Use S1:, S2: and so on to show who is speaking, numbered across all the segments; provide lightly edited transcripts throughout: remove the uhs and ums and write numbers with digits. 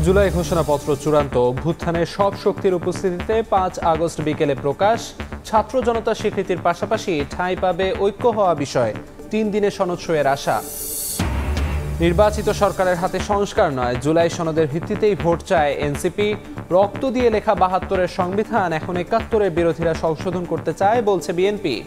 S1: জুলাই ঘোষণাপত্র চূড়ান্ত, অভ্যুত্থানের সব শক্তির উপস্থিতিতে 5 আগস্ট বিকেলে প্রকাশ। ছাত্র জনতার স্বীকৃতির পাশাপাশি ঠাঁই পাবে ঐক্য হওয়া বিষয়, 3 দিনে সনদ সইয়ের আশা। নির্বাচিত সরকারের হাতে সংস্কার নয়, জুলাই সনদের ভিত্তিতেই ভোট চায় এনসিপি। রক্ত দিয়ে লেখা 72-এর সংবিধান এখন 71-এর বিরোধীরা সংশোধন করতে চায় বলছে বিএনপি।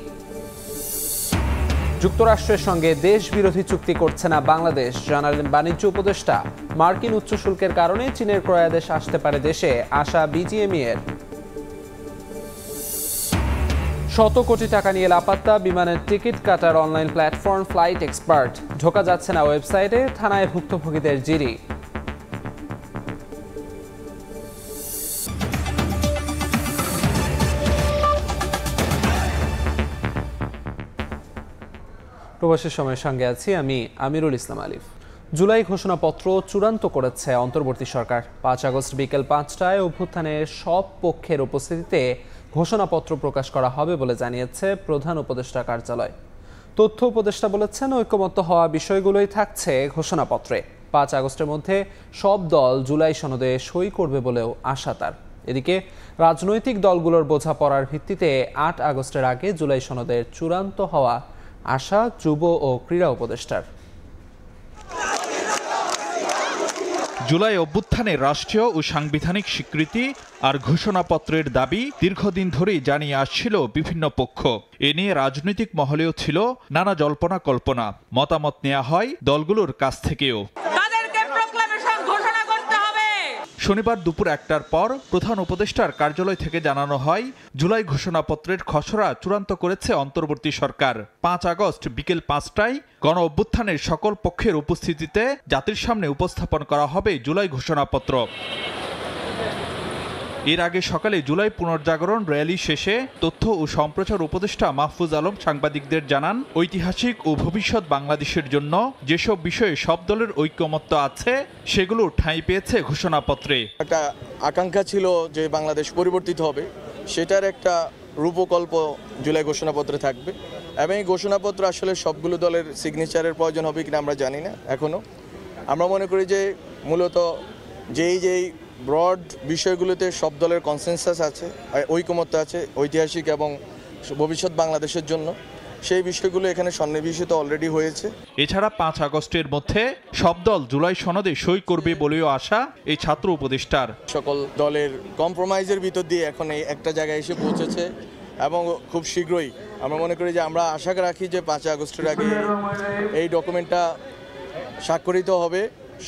S1: যুক্তরাষ্ট্রের সঙ্গে দেশ বিরোধী চুক্তি করছে না বাংলাদেশ, জানালেন বাণিজ্য উপদেষ্টা। মার্কিন উচ্চ শুল্কের কারণে চীনের ক্রয়াদেশ আসতে পারে দেশে, আশা বিজিএমই এর। শত কোটি টাকা নিয়ে লাপাত্তা বিমানের টিকিট কাটার অনলাইন প্ল্যাটফর্ম ফ্লাইট এক্সপার্ট, ঢোকা যাচ্ছে না ওয়েবসাইটে, থানায় ভুক্তভোগীদের জিডি। প্রবাসের সময়ের সঙ্গে আছি আমি আমিরুল ইসলাম আলিফ। জুলাই ঘোষণাপত্র চূড়ান্ত করেছে অন্তর্বর্তী সরকার। 5 আগস্ট বিকেল 5টায় অভ্যুত্থানের সব পক্ষের উপস্থিতিতে ঘোষণাপত্র প্রকাশ করা হবে বলে জানিয়েছে প্রধান উপদেষ্টা কার্যালয়। তথ্য উপদেষ্টা বলেছেন, ঐকমত্য হওয়া বিষয়গুলোই থাকছে ঘোষণাপত্রে। 5 আগস্টের মধ্যে সব দল জুলাই সনদে সই করবে বলেও আশা তার। এদিকে রাজনৈতিক দলগুলোর বোঝাপড়ার ভিত্তিতে 8 আগস্টের আগে জুলাই সনদের চূড়ান্ত হওয়া আশা যুব ও ক্রীড়া উপদেষ্টার।
S2: জুলাই অভ্যুত্থানের রাষ্ট্রীয় ও সাংবিধানিক স্বীকৃতি আর ঘোষণাপত্রের দাবি দীর্ঘদিন ধরেই জানিয়ে আসছিল বিভিন্ন পক্ষ। এ নিয়ে রাজনৈতিক মহলেও ছিল নানা জল্পনা কল্পনা, মতামত নেওয়া হয় দলগুলোর কাছ থেকেও। শনিবার দুপুর 1টার পর প্রধান উপদেষ্টার কার্যালয় থেকে জানানো হয়, জুলাই ঘোষণাপত্রের খসড়া চূড়ান্ত করেছে অন্তর্বর্তী সরকার। 5 আগস্ট বিকেল 5টায় গণ অভ্যুত্থানের সকল পক্ষের উপস্থিতিতে জাতির সামনে উপস্থাপন করা হবে জুলাই ঘোষণাপত্র। এর আগে সকালে জুলাই পুনর্জাগরণ র্যালি শেষে তথ্য ও সম্প্রচার উপদেষ্টা মাহফুজ আলম সাংবাদিকদের জানান, ঐতিহাসিক ও ভবিষ্যৎ বাংলাদেশের জন্য যেসব বিষয়ে সব দলের ঐকমত্য আছে সেগুলো ঠাঁই পেয়েছে ঘোষণাপত্রে।
S3: একটা আকাঙ্ক্ষা ছিল যে বাংলাদেশ পরিবর্তিত হবে, সেটার একটা রূপকল্প জুলাই ঘোষণাপত্রে থাকবে এবং এই ঘোষণাপত্র আসলে সবগুলো দলের সিগনেচারের প্রয়োজন হবে কিনা আমরা জানি না এখনো। আমরা মনে করি যে মূলত যেই ব্রড বিষয়গুলোতে সব দলের কনসেনসাস আছে, ঐকমত্য আছে ঐতিহাসিক এবং ভবিষ্যৎ বাংলাদেশের জন্য, সেই বিষয়গুলো এখানে সন্নিবেশিত অলরেডি হয়েছে।
S2: এছাড়া 5 আগস্টের মধ্যে সব দল জুলাই সনদে সই করবে বলেও আশা এই ছাত্র উপদেষ্টার।
S3: সকল দলের কম্প্রোমাইজের ভিতর দিয়ে এখন এই একটা জায়গায় এসে পৌঁছেছে এবং খুব শীঘ্রই আমরা মনে করি যে আমরা আশা রাখি যে 5 আগস্টের আগে এই ডকুমেন্টটা স্বাক্ষরিত হবে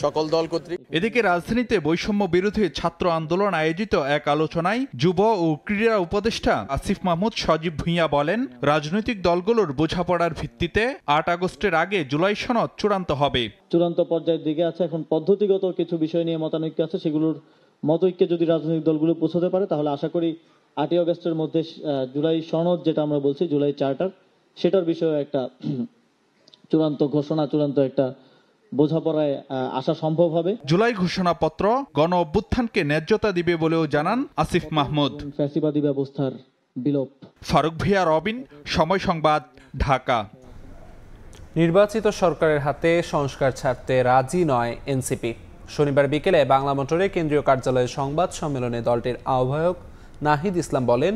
S3: সকল দল কর্তৃক।
S2: এদিকে রাজধানীতে বৈষম্য বিরোধী ছাত্র আন্দোলন আয়োজিত এক আলোচনায় যুব ও ক্রীড়া উপদেষ্টা আসিফ মাহমুদ সজীব ভুঁইয়া বলেন, রাজনৈতিক দলগুলোর বোঝাপড়ার ভিত্তিতে 8 আগস্টের আগে জুলাই সনদ চূড়ান্ত হবে।
S4: চূড়ান্ত পর্যায়ের দিকে আছে, এখন পদ্ধতিগত কিছু বিষয় নিয়ে মতানৈক্য আছে, সেগুলোর মতৈক্যে যদি রাজনৈতিক দলগুলো পৌঁছাতে পারে তাহলে আশা করি 8 আগস্টের মধ্যে জুলাই সনদ, যেটা আমরা বলছি জুলাই চার্টার, সেটার বিষয়ে একটা চূড়ান্ত ঘোষণা, চূড়ান্ত একটা বোঝাপড়ায় আসা সম্ভব হবে।
S2: জুলাই ঘোষণাপত্র গণ অভ্যুত্থানকে ন্যায্যতা দিবে বলেও জানান আসিফ মাহমুদ।
S4: ফ্যাসিবাদী ব্যবস্থার বিলোপ।
S2: ফারুক ভিয়া, রবিন, সময় সংবাদ, ঢাকা।
S1: নির্বাচিত সরকারের হাতে সংস্কার ছাড়তে রাজি নয় এনসিপি। শনিবার বিকেলে বাংলা মোটরে কেন্দ্রীয় কার্যালয়ে সংবাদ সম্মেলনে দলটির আহ্বায়ক নাহিদ ইসলাম বলেন,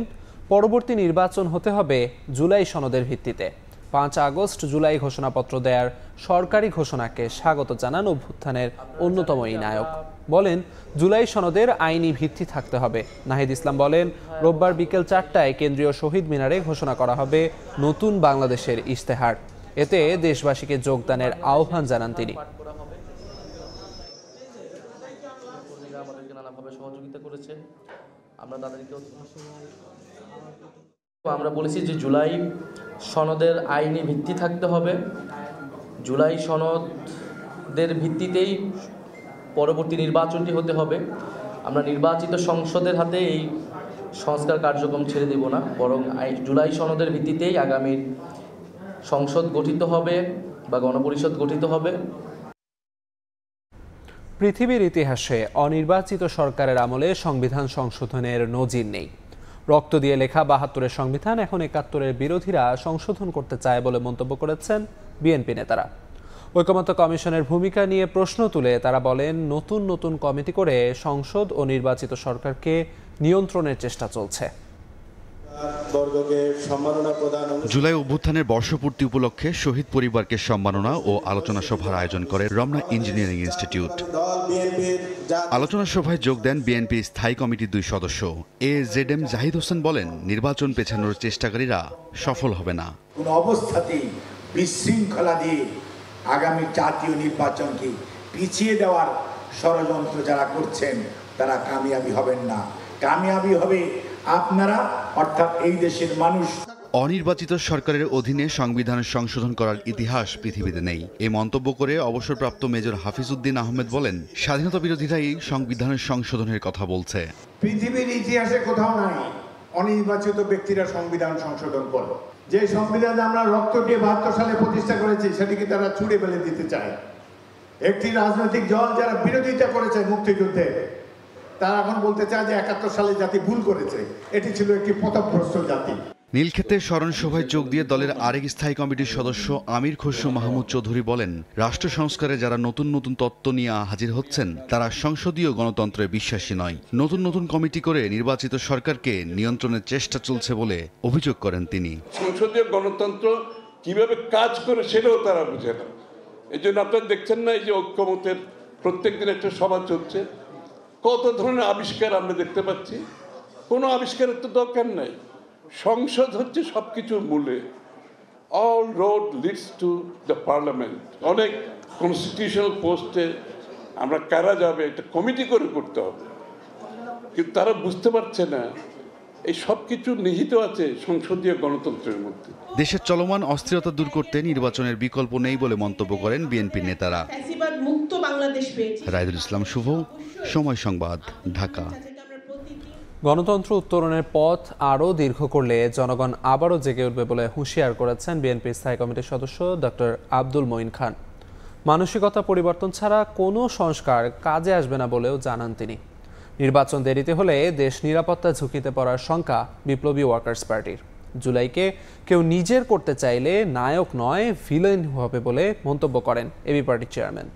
S1: পরবর্তী নির্বাচন হতে হবে জুলাই সনদের ভিত্তিতে। 5 আগস্ট জুলাই ঘোষণাপত্র দেয়ার সরকারি ঘোষণাকে স্বাগত জানান অভ্যুত্থানের অন্যতম এই নায়ক। বলেন, জুলাই সনদের আইনি ভিত্তি থাকতে হবে। নাহিদ ইসলাম বলেন, রোববার বিকেল 4টায় কেন্দ্রীয় শহীদ মিনারে ঘোষণা করা হবে নতুন বাংলাদেশের ইশতেহার। এতে দেশবাসীকে যোগদানের আহ্বান জানান তিনি।
S5: আমরা বলেছি যে জুলাই সনদের আইনি ভিত্তি থাকতে হবে। জুলাই সনদের ভিত্তিতেই পরবর্তী নির্বাচনটি হতে হবে। আমরা নির্বাচিত সংসদের হাতে এই সংস্কার কার্যক্রম ছেড়ে দেব না, বরং জুলাই সনদের ভিত্তিতেই আগামীর সংসদ গঠিত হবে বা গণপরিষদ গঠিত হবে।
S1: পৃথিবীর ইতিহাসে অনির্বাচিত সরকারের আমলে সংবিধান সংশোধনের নজির নেই। রক্ত দিয়ে লেখা 72-এর সংবিধান এখন 71-এর বিরোধীরা সংশোধন করতে চায় বলে মন্তব্য করেছেন বিএনপি নেতারা। ঐকমত্য কমিশনের ভূমিকা নিয়ে প্রশ্ন তুলে তারা বলেন, নতুন নতুন কমিটি করে সংসদ ও নির্বাচিত সরকারকে নিয়ন্ত্রণের চেষ্টা চলছে।
S6: জুলাই অভ্যুত্থানের বর্ষপূর্তি উপলক্ষে শহীদ পরিবারকে সম্মাননা ও আলোচনা সভার আয়োজন করে রমনা ইঞ্জিনিয়ারিং ইনস্টিটিউট। আলোচনা সভায় যোগ দেন বিএনপির স্থায়ী কমিটির 2 সদস্য। AZM জাহিদ হোসেন বলেন, নির্বাচন পেছানোর চেষ্টাকারীরা সফল হবে না।
S7: কোন অবস্থাতেই বিশৃঙ্খলা দিয়ে আগামী জাতীয় নির্বাচনকে পিছিয়ে দেওয়ার ষড়যন্ত্র যারা করছেন তারা কামিয়াবি হবেন না। কামিয়াবি হবে আপনারা, অর্থাৎ এই দেশের মানুষ।
S6: অনির্বাচিত সরকারের অধীনে সংবিধান সংশোধন করার ইতিহাস পৃথিবীতে নেই। এই মন্তব্য করে অবসরপ্রাপ্ত মেজর হাফিজউদ্দিন আহমেদ বলেন, স্বাধীনতা বিরোধীরাই সংবিধানের সংশোধনের কথা বলছে।
S7: পৃথিবীর ইতিহাসে কোথাও নাই অনির্বাচিত ব্যক্তিরা সংবিধান সংশোধন করে। যে সংবিধান আমরা রক্ত দিয়ে 72 সালে প্রতিষ্ঠা করেছি সেটিকে তারা ছুঁড়ে ফেলে দিতে চায়। একটি রাজনৈতিক দল যারা বিরোধিতা করেছে মুক্তিযুদ্ধে, তারা এখন বলতে চায় যে 71 সালে জাতি ভুল করেছে, এটি ছিল একটি পথভ্রষ্ট জাতি।
S6: নীলক্ষেতে স্মরণ সভায় যোগ দিয়ে দলের আরেক স্থায়ী কমিটির সদস্য আমির খসরু মাহমুদ চৌধুরী বলেন, রাষ্ট্র সংস্কারে যারা নতুন নতুন তত্ত্ব নিয়ে হাজির হচ্ছেন তারা সংসদীয় গণতন্ত্রে বিশ্বাসী নয়। নতুন নতুন কমিটি করে নির্বাচিত সরকারকে নিয়ন্ত্রণের চেষ্টা চলছে বলে অভিযোগ করেন তিনি।
S8: সংসদীয় গণতন্ত্র কিভাবে কাজ করে সেটাও তারা বুঝে না। এই জন্য আপনারা দেখছেন না, এই যে ঐক্যমতের প্রত্যেক দিন একটা সভা চলছে, কত ধরনের আবিষ্কার আমরা দেখতে পাচ্ছি। কোনো আবিষ্কারের তো দরকার নাই। সংসদ হচ্ছে সবকিছুর মূলে। All road leads to the parliament. অনেক কনস্টিটিউশনাল পোস্টে আমরা কারা যাবে এটা কমিটি করে করতে হবে, কিন্তু তারা বুঝতে পারছে না এই সব কিছু নিহিত আছে সংসদীয় গণতন্ত্রের মধ্যে।
S6: দেশের চলমান অস্থিরতা দূর করতে নির্বাচনের বিকল্প নেই বলে মন্তব্য করেন বিএনপির নেতারা। রায়দুল ইসলাম শুভ, সময় সংবাদ, ঢাকা।
S1: গণতন্ত্র উত্তরণের পথ আরও দীর্ঘ করলে জনগণ আবারও জেগে উঠবে বলে হুঁশিয়ার করেছেন বিএনপির স্থায়ী কমিটির সদস্য ডক্টর আব্দুল মঈন খান। মানসিকতা পরিবর্তন ছাড়া কোনো সংস্কার কাজে আসবে না বলেও জানান তিনি। নির্বাচন দেরিতে হলে দেশ নিরাপত্তা ঝুঁকিতে পড়ার শঙ্কা বিপ্লবী ওয়ার্কার্স পার্টির। জুলাইকে কেউ নিজের করতে চাইলে নায়ক নয়, ভিলেন হবে বলে মন্তব্য করেন এবি পার্টির চেয়ারম্যান।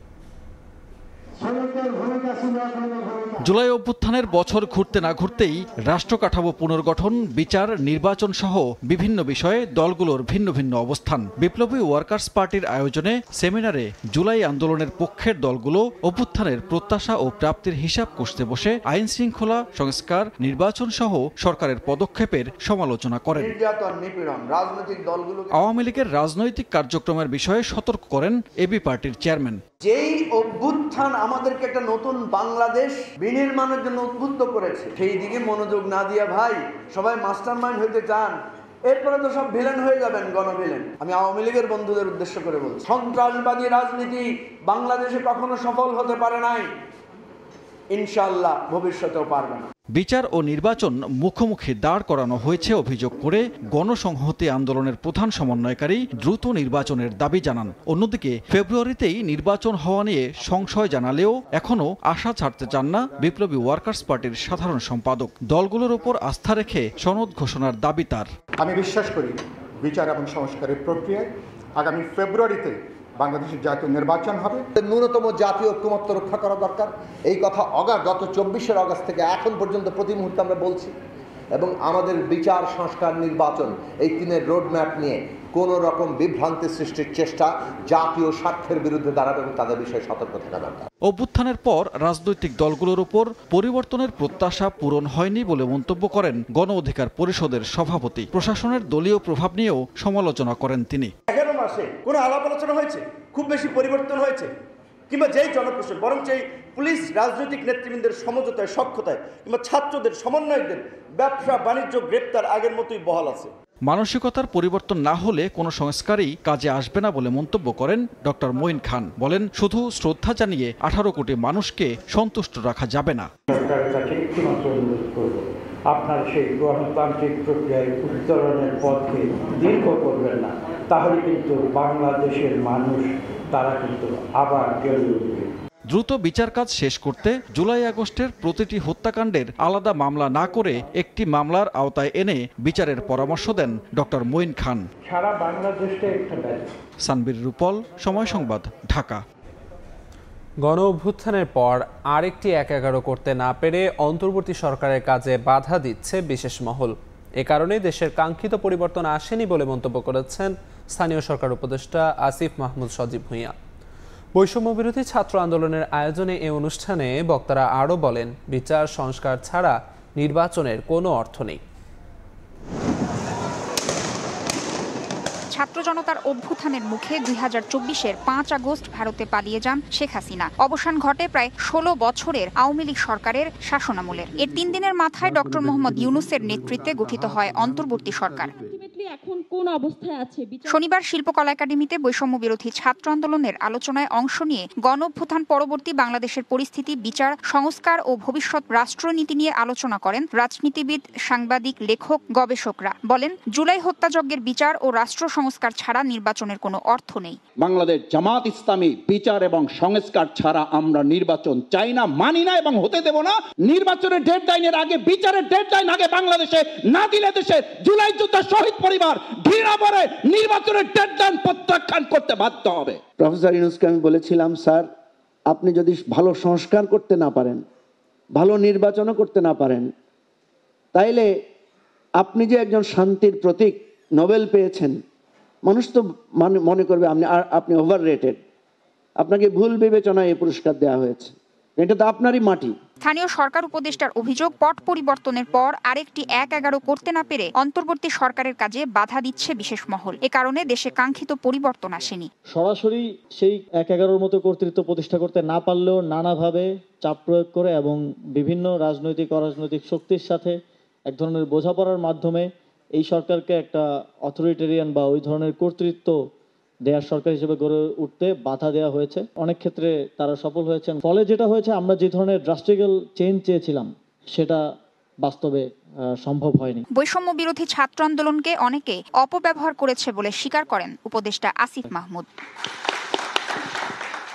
S2: জুলাই অভ্যুত্থানের বছর ঘুরতে না ঘুরতেই রাষ্ট্র কাঠামো পুনর্গঠন, বিচার, নির্বাচন সহ বিভিন্ন বিষয়ে দলগুলোর ভিন্ন ভিন্ন অবস্থান। বিপ্লবী ওয়ার্কার্স পার্টির আয়োজনে সেমিনারে জুলাই আন্দোলনের পক্ষের দলগুলো অভ্যুত্থানের প্রত্যাশা ও প্রাপ্তির হিসাব কষতে বসে আইন শৃঙ্খলা, সংস্কার, নির্বাচন সহ সরকারের পদক্ষেপের সমালোচনা করেন। আওয়ামী লীগের রাজনৈতিক কার্যক্রমের বিষয়ে সতর্ক করেন এবি পার্টির চেয়ারম্যান।
S9: যেই অভ্যুত্থান আমাদেরকে একটা নতুন বাংলাদেশ বিনির্মাণের জন্য উদ্বুদ্ধ করেছে, সেই দিকে মনোযোগ না দিয়া ভাই সবাই মাস্টার মাইন্ড হইতে চান, এরপরে তো সব ভিলেন হয়ে যাবেন, গণভিলেন। আমি আওয়ামী লীগের বন্ধুদের উদ্দেশ্য করে বলছি, সন্ত্রাসবাদী রাজনীতি বাংলাদেশে কখনো সফল হতে পারে নাই, ইনশাআল্লাহ ভবিষ্যতেও পারবে না।
S2: বিচার ও নির্বাচন মুখোমুখি দাঁড় করানো হয়েছে অভিযোগ করে গণসংহতি আন্দোলনের প্রধান সমন্বয়কারী দ্রুত নির্বাচনের দাবি জানান। অন্যদিকে ফেব্রুয়ারিতেই নির্বাচন হওয়া নিয়ে সংশয় জানালেও এখনও আশা ছাড়তে চান না বিপ্লবী ওয়ার্কার্স পার্টির সাধারণ সম্পাদক। দলগুলোর উপর আস্থা রেখে সনদ ঘোষণার দাবি তার।
S10: আমি বিশ্বাস করি বিচার এবং সংস্কারের প্রক্রিয়ায় আগামী ফেব্রুয়ারিতে বাংলাদেশের জাতীয় নির্বাচন হবে।
S9: ন্যূনতম জাতীয় ঐক্যমত্য রক্ষা করা দরকার। এই কথা গত 24 আগস্ট থেকে এখন পর্যন্ত প্রতি মুহূর্তে আমরা বলছি, এবং আমাদের বিচার, সংস্কার, নির্বাচন এই 3-এর রোডম্যাপ নিয়ে কোনো রকম বিভ্রান্তি সৃষ্টির চেষ্টা জাতীয় স্বার্থের বিরুদ্ধে দাঁড়াবে এবং তাদের বিষয়ে সতর্ক থাকা দরকার।
S2: অভ্যুত্থানের পর রাজনৈতিক দলগুলোর উপর পরিবর্তনের প্রত্যাশা পূরণ হয়নি বলে মন্তব্য করেন গণ অধিকার পরিষদের সভাপতি। প্রশাসনের দলীয় প্রভাব নিয়েও সমালোচনা করেন তিনি।
S11: 11 মাসে কোনো আলাপ আলোচনা হয়েছে? খুব বেশি পরিবর্তন হয়েছে? কিংবা যেই জনপ্রশাসন, বরং সেই পুলিশ, রাজনৈতিক নেতৃবৃন্দের সমঝোতায়, সক্ষতায়, কিংবা ছাত্রদের, সমন্বয়কদের ব্যবসা বাণিজ্য গ্রেপ্তার আগের মতোই বহাল আছে।
S2: মানসিকতার পরিবর্তন না হলে কোনো সংস্কারই কাজে আসবে না বলে মন্তব্য করেন ডক্টর মঈন খান। বলেন, শুধু শ্রদ্ধা জানিয়ে 18 কোটি মানুষকে সন্তুষ্ট রাখা যাবে না।
S12: সরকারের কাছে একটিমাত্র অনুরোধ করব, আপনার সেই গণতান্ত্রিক প্রক্রিয়ায় উত্তরণের পথকে দীর্ঘ করবেন না, তাহলে কিন্তু বাংলাদেশের মানুষ তারা কিন্তু আবার জ্বলে উঠবে।
S2: দ্রুত বিচার কাজ শেষ করতে জুলাই আগস্টের প্রতিটি হত্যাকাণ্ডের আলাদা মামলা না করে একটি মামলার আওতায় এনে বিচারের পরামর্শ দেন ডক্টর মঈন খান।
S12: সারা বাংলাদেশে একটা
S2: সানবীর রূপল, সময় সংবাদ, ঢাকা।
S1: গণ অভ্যুত্থানের পর আরেকটি ১-১১ করতে না পেরে অন্তর্বর্তী সরকারের কাজে বাধা দিচ্ছে বিশেষ মহল। এ কারণে দেশের কাঙ্ক্ষিত পরিবর্তন আসেনি বলে মন্তব্য করেছেন স্থানীয় সরকার উপদেষ্টা আসিফ মাহমুদ সজীব ভূঁইয়া। বৈষম্য বিরোধী ছাত্র আন্দোলনের আয়োজনে এ অনুষ্ঠানে বক্তারা আরও বলেন, বিচার সংস্কার ছাড়া নির্বাচনের কোনো অর্থ নেই।
S13: ছাত্র জনতার অভ্যুত্থানের মুখে 2024-এর 5 আগস্ট ভারতে পালিয়ে যান শেখ হাসিনা। অবসান ঘটে প্রায় 16 বছরের আওয়ামী লীগ সরকারের শাসনামলের। এর 3 দিনের মাথায় ডক্টর মোহাম্মদ ইউনূসের নেতৃত্বে গঠিত হয় অন্তর্বর্তী সরকার।
S14: এখন কোন অবস্থায় আছে?
S13: শনিবার শিল্পকলা একাডেমিতে বৈষম্য বিরোধী ছাত্র আন্দোলনের আলোচনায় অংশ নিয়ে গণ অভ্যুত্থান পরবর্তী বাংলাদেশের পরিস্থিতি, বিচার সংস্কার ও ভবিষ্যৎ রাষ্ট্রনীতি নিয়ে আলোচনা করেন রাজনীতিবিদ, সাংবাদিক, লেখক, গবেষকরা। বলেন, জুলাই হত্যাযজ্ঞের বিচার ও রাষ্ট্র সংস্কার ছাড়া নির্বাচনের কোনো অর্থ নেই।
S15: বাংলাদেশ জামাত ইসলামী বিচার এবং সংস্কার ছাড়া আমরা নির্বাচন চাই না, মানি না এবং হতে দেব না। নির্বাচনের ডেডলাইনের আগে, বিচারের ডেডলাইন আগে বাংলাদেশে না দিলে দেশে জুলাই যুদ্ধের শহীদ পরিবার ঘৃণা করে নির্বাচনের ডেডলাইন প্রত্যাখ্যান করতে বাধ্য হবে।
S9: প্রফেসর ইউনূসকে আমি বলেছিলাম, স্যার আপনি যদি ভালো সংস্কার করতে না পারেন, ভালো নির্বাচনও করতে না পারেন, তাইলে আপনি যে একজন শান্তির প্রতীক, নোবেল পেয়েছেন, মানুষ তো মনে করবে আপনি ওভাররেটেড, আপনাকে ভুল বিবেচনায় এই পুরস্কার দেওয়া হয়েছে, এটা তো আপনারই মাটি।
S13: স্থানীয় সরকার উপদেষ্টার অভিযোগ, পট পরিবর্তনের পর আরেকটি ১-১১ করতে না পেরে অন্তর্বর্তী সরকারের কাজে বাধা দিচ্ছে বিশেষ মহল। এ কারণে দেশে কাঙ্ক্ষিত পরিবর্তন আসেনি।
S4: সরাসরি সেই ১-১১ মতো কর্তৃত্ব প্রতিষ্ঠা করতে না পারলেও নানাভাবে চাপ প্রয়োগ করে এবং বিভিন্ন রাজনৈতিক অরাজনৈতিক শক্তির সাথে এক ধরনের বোঝাপড়ার মাধ্যমে এই সরকারকে একটা অথরিটেরিয়ান বা ওই ধরনের কর্তৃত্ব দেয়ার সরকার হিসেবে গড়ে উঠতে বাধা দেওয়া হয়েছে। অনেক ক্ষেত্রে তারা সফল হয়েছেন। ফলে যেটা হয়েছে, আমরা যে ধরনের ড্রাস্টিক্যাল চেঞ্জ চেয়েছিলাম সেটা বাস্তবে সম্ভব হয়নি।
S13: বৈষম্য বিরোধী ছাত্র আন্দোলনকে অনেকে অপব্যবহার করেছে বলে স্বীকার করেন উপদেষ্টা আসিফ মাহমুদ।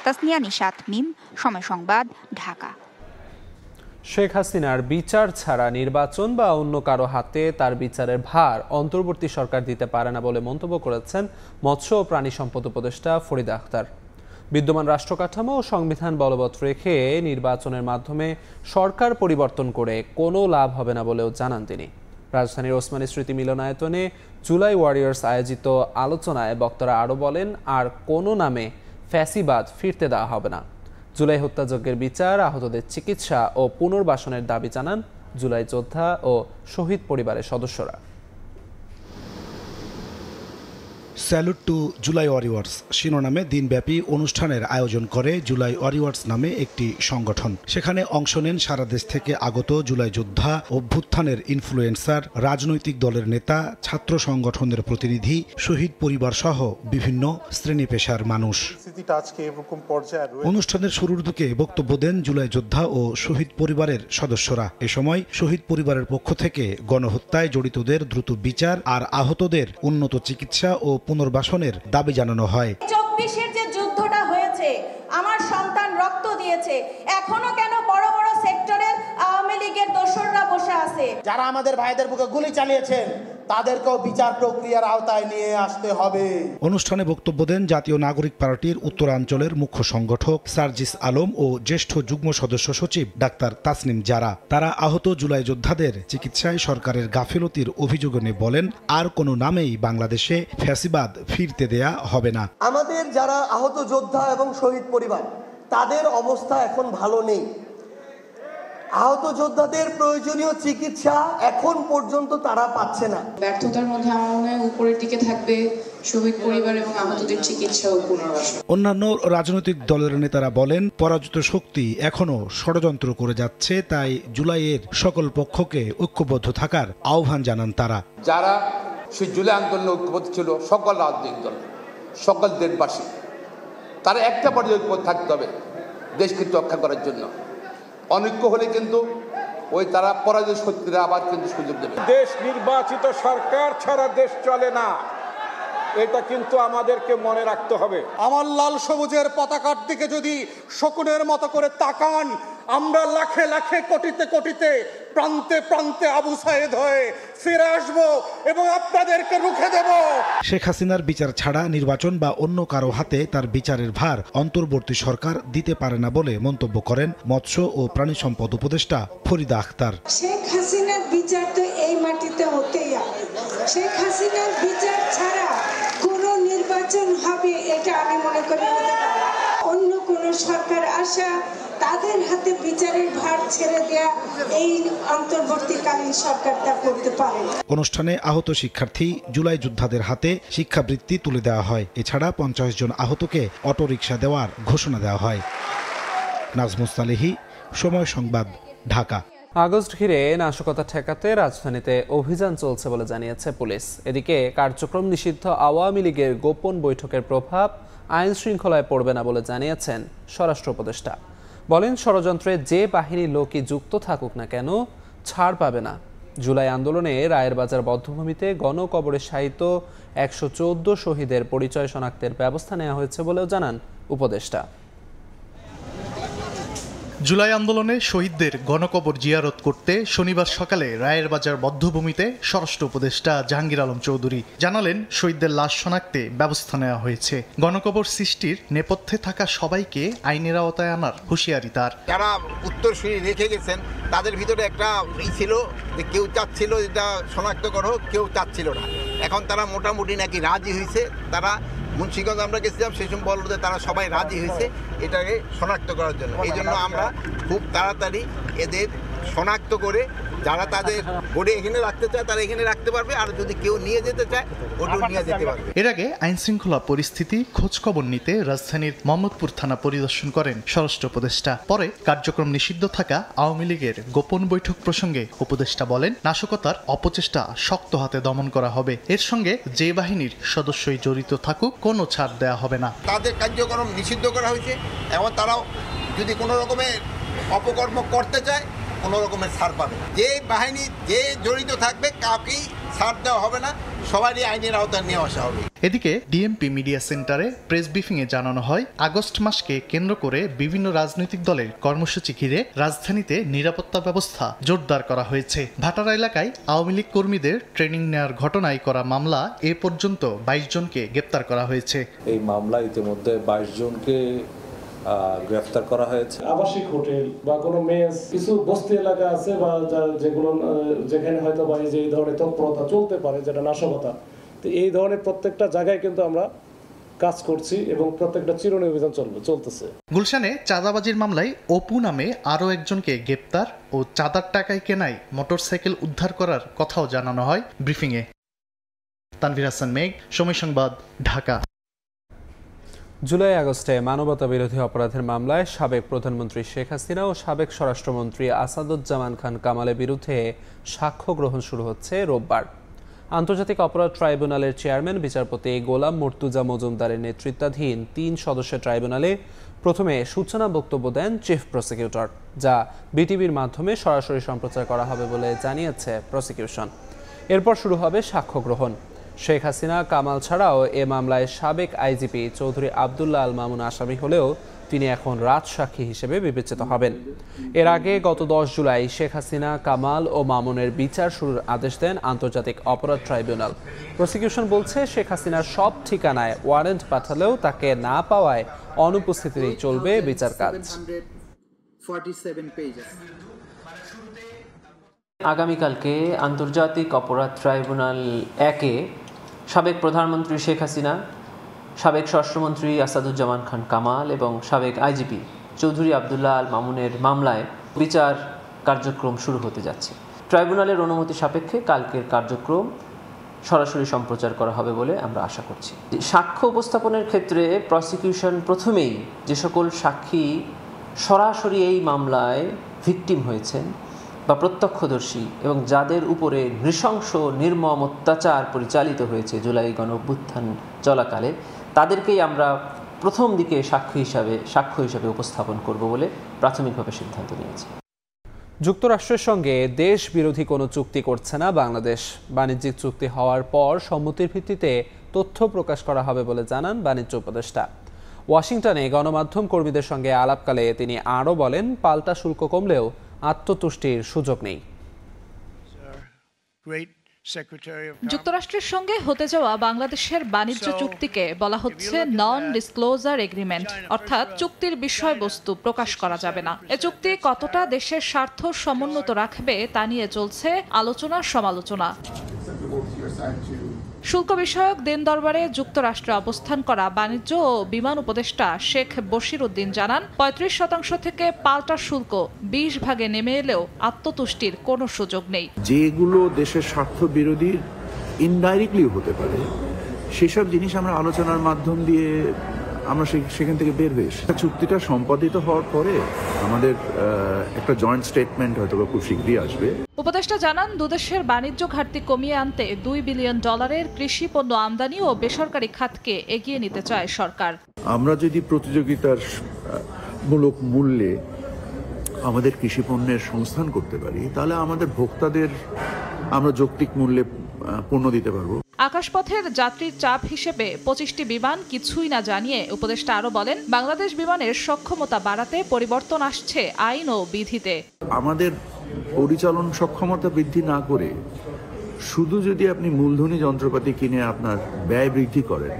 S13: তাসনিয়া নিশাত, মিম, সময় সংবাদ, ঢাকা।
S1: শেখ হাসিনার বিচার ছাড়া নির্বাচন বা অন্য কারো হাতে তার বিচারের ভার অন্তর্বর্তী সরকার দিতে পারে না বলে মন্তব্য করেছেন মৎস্য ও প্রাণী সম্পদ উপদেষ্টা ফরিদা আক্তার। বিদ্যমান রাষ্ট্র কাঠামো ও সংবিধান বলবৎ রেখে নির্বাচনের মাধ্যমে সরকার পরিবর্তন করে কোনো লাভ হবে না বলেও জানান তিনি। রাজধানীর ওসমানী স্মৃতি মিলনায়তনে জুলাই ওয়ারিয়ার্স আয়োজিত আলোচনায় বক্তারা আরও বলেন, আর কোনো নামে ফ্যাসিবাদ ফিরতে দেওয়া হবে না। জুলাই হত্যাযজ্ঞের বিচার, আহতদের চিকিৎসা ও পুনর্বাসনের দাবি জানান জুলাই যোদ্ধা ও শহীদ পরিবারের সদস্যরা।
S16: স্যালুট টু জুলাই ওয়ারিয়র্স শিরোনামে দিনব্যাপী অনুষ্ঠানের আয়োজন করে জুলাই ওয়ারিয়র্স নামে একটি সংগঠন। সেখানে অংশ নেন সারা দেশ থেকে আগত জুলাই যোদ্ধা, অভ্যুত্থানের ইনফ্লুয়েন্সার, রাজনৈতিক দলের নেতা, ছাত্র সংগঠনের প্রতিনিধি, শহীদ পরিবার সহ বিভিন্ন শ্রেণী পেশার মানুষ। অনুষ্ঠানের শুরুর দিকে বক্তব্য দেন জুলাই যোদ্ধা ও শহীদ পরিবারের সদস্যরা। এ সময় শহীদ পরিবারের পক্ষ থেকে গণহত্যায় জড়িতদের দ্রুত বিচার আর আহতদের উন্নত চিকিৎসা ও পুনর্বাসনের দাবি জানানো হয়।
S14: 24-এর যে যুদ্ধটা হয়েছে, আমার সন্তান রক্ত দিয়েছে, এখনো কেন বড় বড় সেক্টরে আওয়ামী লীগের দোসররা বসে আছে?
S17: যারা আমাদের ভাইদের বুকে গুলি চালিয়েছেন তাদেরকেও বিচার প্রক্রিয়ার আওতায় নিয়ে আসতে হবে।
S16: অনুষ্ঠানে বক্তব্য দেন জাতীয় নাগরিক পার্টির উত্তরাঞ্চলের মুখ্য সংগঠক সার্জিস আলম ও জ্যেষ্ঠ যুগ্ম সদস্য সচিব ডাক্তার তাসনিম জারা। তারা আহত জুলাই যোদ্ধাদের চিকিৎসায় সরকারের গাফিলতির অভিযোগ এনে বলেন, আর কোনো নামেই বাংলাদেশে ফ্যাসিবাদ ফিরতে দেয়া হবে না।
S17: আমাদের যারা আহত যোদ্ধা এবং শহীদ পরিবার, তাদের অবস্থা এখন ভালো নেই। আহত যোদ্ধাদের প্রয়োজনীয় চিকিৎসা এখন পর্যন্ত তারা পাচ্ছে না।
S18: ব্যর্থতার মধ্যে আমার মনে হয় উপরের দিকে থাকবে শহীদ পরিবার এবং আহতদের চিকিৎসা ও পুনর্বাসন।
S16: অন্যান্য রাজনৈতিক দলের নেতারা বলেন, পরাজিত শক্তি এখনো ষড়যন্ত্র করে যাচ্ছে, তাই জুলাইয়ের সকল পক্ষকে ঐক্যবদ্ধ থাকার আহ্বান জানান তারা।
S19: যারা সেই জুলাই আন্দোলনে ঐক্যবদ্ধ ছিল, সকল রাজনৈতিক দল, সকল দেশবাসী, তারা একটা পর্যায়ে ঐক্যবদ্ধ থাকতে হবে দেশকে রক্ষা করার জন্য। অনৈক্য হলে কিন্তু ওই তারা পরাজয় শক্তিরা আবার কিন্তু সুযোগ দেবে।
S20: দেশ নির্বাচিত সরকার ছাড়া দেশ চলে না। এটা কিন্তু আমাদেরকে মনে রাখতে হবে। আমার লাল সবুজের পতাকার দিকে যদি শকুনের মতো করে তাকান, আমরা লাখে লাখে কোটিতে কোটিতে প্রান্তে প্রান্তে আবু সাইদ হয়ে ফিরে আসবো এবং আপনাদেরকে রুখে দেব।
S16: শেখ হাসিনার বিচার ছাড়া নির্বাচন বা অন্য কারো হাতে তার বিচারের ভার অন্তর্বর্তী সরকার দিতে পারে না বলে মন্তব্য করেন মৎস্য ও প্রাণী সম্পদ উপদেষ্টা ফরিদা আখতার।
S21: শেখ হাসিনার বিচার তো এই মাটিতে হতেই হবে। শেখ হাসিনার বিচার ছাড়া কোনো নির্বাচন হবে এটা আমি মনে করি হতে পারে। অন্য কোন সরকার আসা, তাদের হাতে বিচারের ভার ছেড়ে দেয়া এই অন্তর্বর্তীকালীন সরকার তা করতে পারে।
S16: অনুষ্ঠানে আহত শিক্ষার্থী জুলাই যোদ্ধাদের হাতে শিক্ষাবৃত্তি তুলে দেওয়া হয়। এছাড়া 50 জন আহতকে অটোরিকশা দেওয়ার ঘোষণা দেওয়া হয়। নাজমুস সালেহী, সময় সংবাদ, ঢাকা।
S1: আগস্ট ঘিরে নাশকতা ঠেকাতে রাজধানীতে অভিযান চলছে বলে জানিয়েছে পুলিশ। এদিকে কার্যক্রম নিষিদ্ধ আওয়ামী লীগের গোপন বৈঠকের প্রভাব আইন শৃঙ্খলায় পড়বে না বলে জানিয়েছেন স্বরাষ্ট্র উপদেষ্টা। বলেন, ষড়যন্ত্রে যে বাহিনীর লোকই যুক্ত থাকুক না কেন ছাড় পাবে না। জুলাই আন্দোলনে রায়ের বাজার বধ্যভূমিতে গণকবরে শায়িত 114 শহীদের পরিচয় শনাক্তের ব্যবস্থা নেওয়া হয়েছে বলেও জানান উপদেষ্টা।
S22: জুলাই আন্দোলনে শহীদদের গণকবর জিয়ারত করতে শনিবার সকালে রায়ের বাজার বধ্যভূমিতে স্বরাষ্ট্র উপদেষ্টা জাহাঙ্গীর আলম চৌধুরী জানালেন, শহীদদের লাশ শনাক্তে ব্যবস্থা নেওয়া হয়েছে। গণকবর সৃষ্টির নেপথ্যে থাকা সবাইকে আইনের আওতায় আনার হুঁশিয়ারি তার।
S23: যারা উত্তরসূরি রেখে গেছেন তাদের ভিতরে একটা ছিল যে কেউ চাচ্ছিল এটা শনাক্ত করো, কেউ চাচ্ছিল না। এখন তারা মোটামুটি নাকি রাজি হয়েছে। তারা মুন্সিগঞ্জ আমরা গেছিলাম, সেই সময় বলতে তারা সবাই রাজি হয়েছে এটাকে শনাক্ত করার জন্য। এই জন্য আমরা খুব তাড়াতাড়ি এদের শনাক্ত করে যারা তাদের বোর্ডে এখানে রাখতে চায় তারা এখানে রাখতে পারবে, আর যদি কেউ নিয়ে যেতে চায় ওটাও নিয়ে যেতে পারবে।
S22: এর আগে আইন শৃঙ্খলা পরিস্থিতি খোঁজখবর নিতে রাজধানীর মোহাম্মদপুর থানা পরিদর্শন করেন স্বরাষ্ট্র উপদেষ্টা। পরে কার্যক্রম নিষিদ্ধ থাকা আওয়ামী লীগের গোপন বৈঠক প্রসঙ্গে উপদেষ্টা বলেন, নাশকতার অপচেষ্টা শক্ত হাতে দমন করা হবে। এর সঙ্গে যে বাহিনীর সদস্যই জড়িত থাকুক কোনো ছাড় দেওয়া হবে না।
S23: তাদের কার্যক্রম নিষিদ্ধ করা হয়েছে এবং তারাও যদি কোনো রকমের অপকর্ম করতে চায় কোনো রকমের ছাড় পাবে। যে বাহিনী যে জড়িত থাকবে কাউকেই ছাড় দেওয়া হবে না, সবারই আইনের আওতায় নিয়ে আসা হবে।
S22: এদিকে ডিএমপি মিডিয়া সেন্টারে প্রেস ব্রিফিংয়ে জানানো হয়, আগস্ট মাসকে কেন্দ্র করে বিভিন্ন রাজনৈতিক দলের কর্মসূচি ঘিরে রাজধানীতে নিরাপত্তা ব্যবস্থা জোরদার করা হয়েছে। ভাটারা এলাকায় আওয়ামী লীগ কর্মীদের ট্রেনিং নেওয়ার ঘটনায় করা মামলা এ পর্যন্ত 22 জনকে গ্রেপ্তার করা হয়েছে।
S24: এই মামলা ইতিমধ্যে 22 জনকে গ্রেফতার করা হয়েছে।
S25: আবাসিক হোটেল বা কোনো মেস, কিছু বস্তি এলাকা আছে বা যেগুলো যেখানে হয়তো বা এই যে এই ধরনের তৎপরতা চলতে পারে, যেটা নাশকতা, তো এই ধরনের প্রত্যেকটা জায়গায় কিন্তু আমরা কাজ করছি এবং প্রত্যেকটা চিরুনি অভিযান চলতেছে।
S22: গুলশানে চাঁদাবাজির মামলায় অপু নামে আরও একজনকে গ্রেপ্তার ও চাঁদার টাকায় কেনায় মোটরসাইকেল উদ্ধার করার কথাও জানানো হয় ব্রিফিংয়ে। তানভীর হাসান মেঘ, সময় সংবাদ, ঢাকা।
S1: জুলাই আগস্টে মানবতা বিরোধী অপরাধের মামলায় সাবেক প্রধানমন্ত্রী শেখ হাসিনা ও সাবেক স্বরাষ্ট্রমন্ত্রী আসাদুজ্জামান খান কামালের বিরুদ্ধে সাক্ষ্য গ্রহণ শুরু হচ্ছে রোববার। আন্তর্জাতিক অপরাধ ট্রাইব্যুনালের চেয়ারম্যান বিচারপতি গোলাম মুর্তুজা মজুমদারের নেতৃত্বাধীন 3 সদস্যের ট্রাইব্যুনালে প্রথমে সূচনা বক্তব্য দেন চিফ প্রসিকিউটর, যা বিটিভির মাধ্যমে সরাসরি সম্প্রচার করা হবে বলে জানিয়েছে প্রসিকিউশন। এরপর শুরু হবে সাক্ষ্য গ্রহণ। শেখ হাসিনা কামাল ছাড়াও এ মামলায় সাবেক আইজিপি চৌধুরী আবদুল্লাহ আল মামুন আসামি হলেও তিনি এখন রাজসাক্ষী হিসেবে বিবেচিত হবেন। এর আগে গত 10 জুলাই শেখ হাসিনা, কামাল ও মামুনের বিচার শুরুর আদেশ দেন আন্তর্জাতিক অপরাধ ট্রাইব্যুনাল। প্রসিকিউশন বলছে, শেখ হাসিনার সব ঠিকানায় ওয়ারেন্ট পাঠালেও তাকে না পাওয়ায় অনুপস্থিতিতেই চলবে বিচার কাজ।
S26: আগামীকালকে আন্তর্জাতিক অপরাধ ট্রাইব্যুনাল 1-এ সাবেক প্রধানমন্ত্রী শেখ হাসিনা, সাবেক স্বরাষ্ট্রমন্ত্রী আসাদুজ্জামান খান কামাল এবং সাবেক আইজিপি চৌধুরী আবদুল্লাহ আল মামুনের মামলায় বিচার কার্যক্রম শুরু হতে যাচ্ছে। ট্রাইব্যুনালের অনুমতি সাপেক্ষে কালকের কার্যক্রম সরাসরি সম্প্রচার করা হবে বলে আমরা আশা করছি। সাক্ষ্য উপস্থাপনের ক্ষেত্রে প্রসিকিউশন প্রথমেই যে সকল সাক্ষী সরাসরি এই মামলায় ভিকটিম হয়েছেন বা প্রত্যক্ষদর্শী এবং যাদের উপরে নৃশংস নির্মম অত্যাচার পরিচালিত হয়েছে জুলাই গণঅভ্যুত্থান চলাকালে, তাদেরকেই আমরা প্রথম দিকে সাক্ষ্য হিসাবে উপস্থাপন করব বলে প্রাথমিকভাবে সিদ্ধান্ত নিয়েছি।
S1: যুক্তরাষ্ট্রের সঙ্গে দেশ বিরোধী কোনো চুক্তি করছে না বাংলাদেশ। বাণিজ্যিক চুক্তি হওয়ার পর সম্মতির ভিত্তিতে তথ্য প্রকাশ করা হবে বলে জানান বাণিজ্য উপদেষ্টা। ওয়াশিংটনে গণমাধ্যম কর্মীদের সঙ্গে আলাপকালে তিনি আরও বলেন, পাল্টা শুল্ক কমলেও আত্মতুষ্টির সুযোগ নেই।
S3: যুক্তরাষ্ট্রের সঙ্গে হতে যাওয়া বাংলাদেশের বাণিজ্য চুক্তিকে বলা হচ্ছে নন ডিসক্লোজার এগ্রিমেন্ট, অর্থাৎ চুক্তির বিষয়বস্তু প্রকাশ করা যাবে না। এ চুক্তি কতটা দেশের স্বার্থ সমুন্নত রাখবে তা নিয়ে চলছে আলোচনা সমালোচনা। শুল্ক বিষয়ক দিন দরবারে যুক্তরাষ্ট্রে অবস্থান করা বাণিজ্য ও বিমান উপদেষ্টা শেখ বশির উদ্দিন জানান, ৩৫% থেকে পাল্টা শুল্ক ২০ ভাগে নেমে এলেও আত্মতুষ্টির কোনো সুযোগ নেই।
S5: যেগুলো দেশের স্বার্থ বিরোধী ইনডাইরেক্টলি হতে পারে সেসব জিনিস আমরা আলোচনার মাধ্যম দিয়ে আমরা সেখান থেকে বের হয়ে এসে চুক্তিটা সম্পাদিত হওয়ার পরে আমাদের একটা জয়েন্ট স্টেটমেন্ট হয়তো খুব শীঘ্রই আসবে।
S3: উপদেষ্টা জানান, দুদেশের বাণিজ্য ঘাটতি কমিয়ে আনতে $2 বিলিয়ন কৃষি পণ্য আমদানি ও বেসরকারি খাতকে এগিয়ে নিতে চায় সরকার।
S5: আমরা যদি প্রতিযোগিতার মূলক মূল্যে আমাদের কৃষি পণ্যের সংস্থান করতে পারি তাহলে আমাদের ভোক্তাদের আমরা যৌক্তিক মূল্যে পণ্য দিতে পারবো।
S3: আকাশপথের যাত্রীর চাপ হিসেবে 25টি বিমান কিছুই না জানিয়ে উপদেষ্টা আরো বলেন, বাংলাদেশ বিমানের সক্ষমতা বাড়াতে পরিবর্তন আসছে আইন ও বিধিতে।
S5: আমাদের পরিচালন সক্ষমতা বৃদ্ধি না করে শুধু যদি আপনি মূলধনী যন্ত্রপাতি কিনে আপনার ব্যয় বৃদ্ধি করেন